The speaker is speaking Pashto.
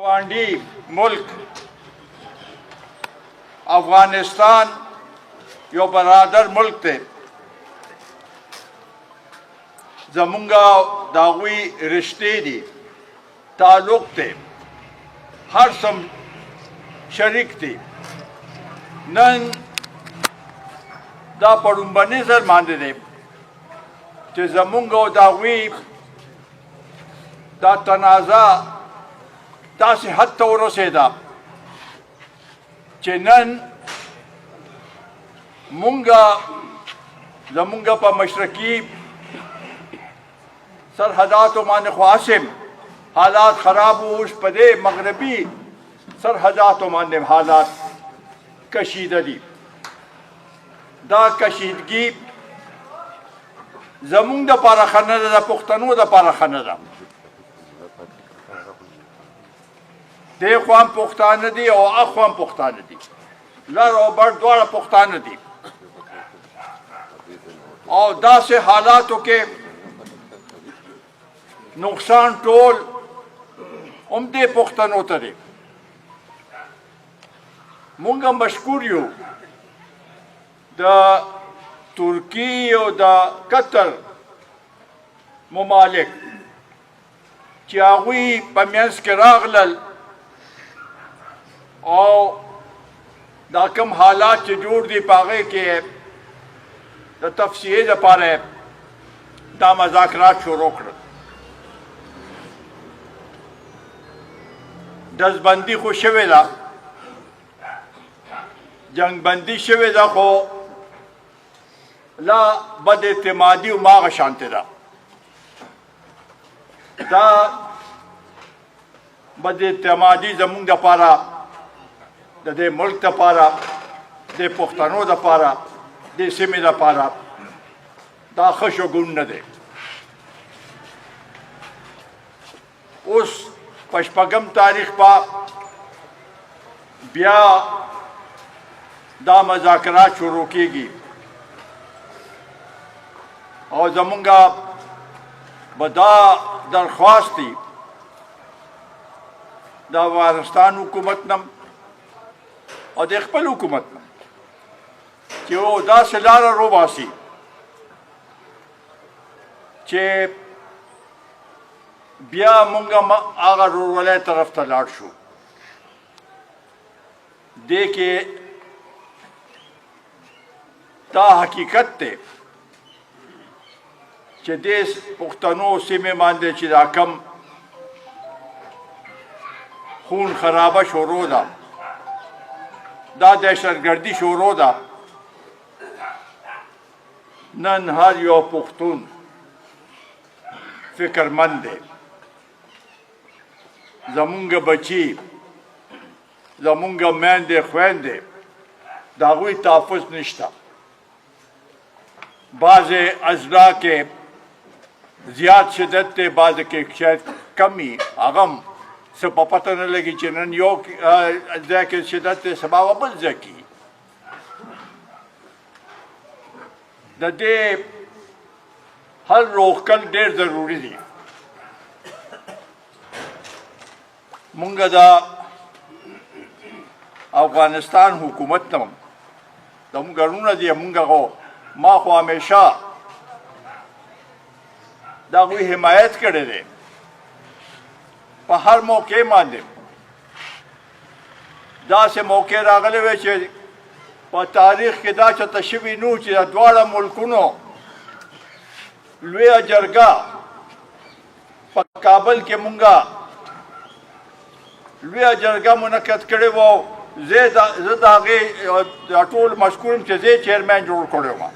ګاونډي ملک افغانستان یو برادر ملک دی. زمونږه د هغوی رشتې دي، تعلق دی، هر څه شریک دي. نن دا په لومبني ځل باندې دی چې زمونږ او د هغوی دا تنازع داسې حد ته ورسېده چې نن زمونږ په مشرقي سرحداتو باندې خو اسیم حالات خراب وو، اوس په دې مغربي سرحداتو باندې حالات کشیده دي. دا کشیدګي زمونږ دپاره ښه نه ده، د پښتنو دپاره ښه نه ده. دې خوا هم پښتانه دي او اخوا هم پښتانه دي، لر او بر دواړه پښتانه دي. او داسې حالاتو کې نقصان ټول هم دې پښتنو ته دی. مونږ مشکور یو د ترکی او د قطر ممالک چې هغوی په منځ کې راغلل او دا کوم حالات چې جوړ دي په هغې کې د تفصیل لپاره دا مذاکرات شروع کړل. ډزبندي خو شوې ده، جنگ بندي شوې ده، خو لا بد اعتمادي هماغه شانتې ده. دا بد اعتمادي زمونږ دپاره، د دې ملک دپاره، د پښتنو دپاره، د سیمې دپاره دا ښه شګون نه دی. اوس په شپږم تاریخ به بیا دا مذاکرات شروع کېږي او زمونږه به دا درخواست دی د افغانستان حکومت نه او د خپل حکومت نه چې او داسې لاره روباسي چې بیا مونږ هغه ورورولۍ طرف ته لاړ شو. دې کې دا حقیقت دی چې دې پښتنو سیمې باندې چې دا کم خون خرابه شروع ده، دا دهشتګردي شروع ده. نن هر یو پښتون فکرمند دی. زمونږ بچي، زمونږ میندې خویندې، د هغوی تحفظ نشته. بعضې اضلاع کې زیات شدت دی، بعضې کې شاید کم وي، هغه هم څه په پته نه لګي چې نن یو ځای کې شدت دی، سبا به بل ځای کې. د دې حل روښکل ډېر ضروري دی. مونږ د افغانستان حکومت نه زمونږ وروڼه دي، مونږ ما خو همیشه د هغوی حمایت کړی دی په هر موقع باندې. داسې موقع راغلی وی چې په تاریخ کې دا چېرته شوي نه و چې د دواړه ملکونو لویه جرګه په کابل کې مونږه لویه جرګه منعقد کړې وه. زه د هغې ټول مشکور یم چې زه یې چیرمین جوړ کړی وم.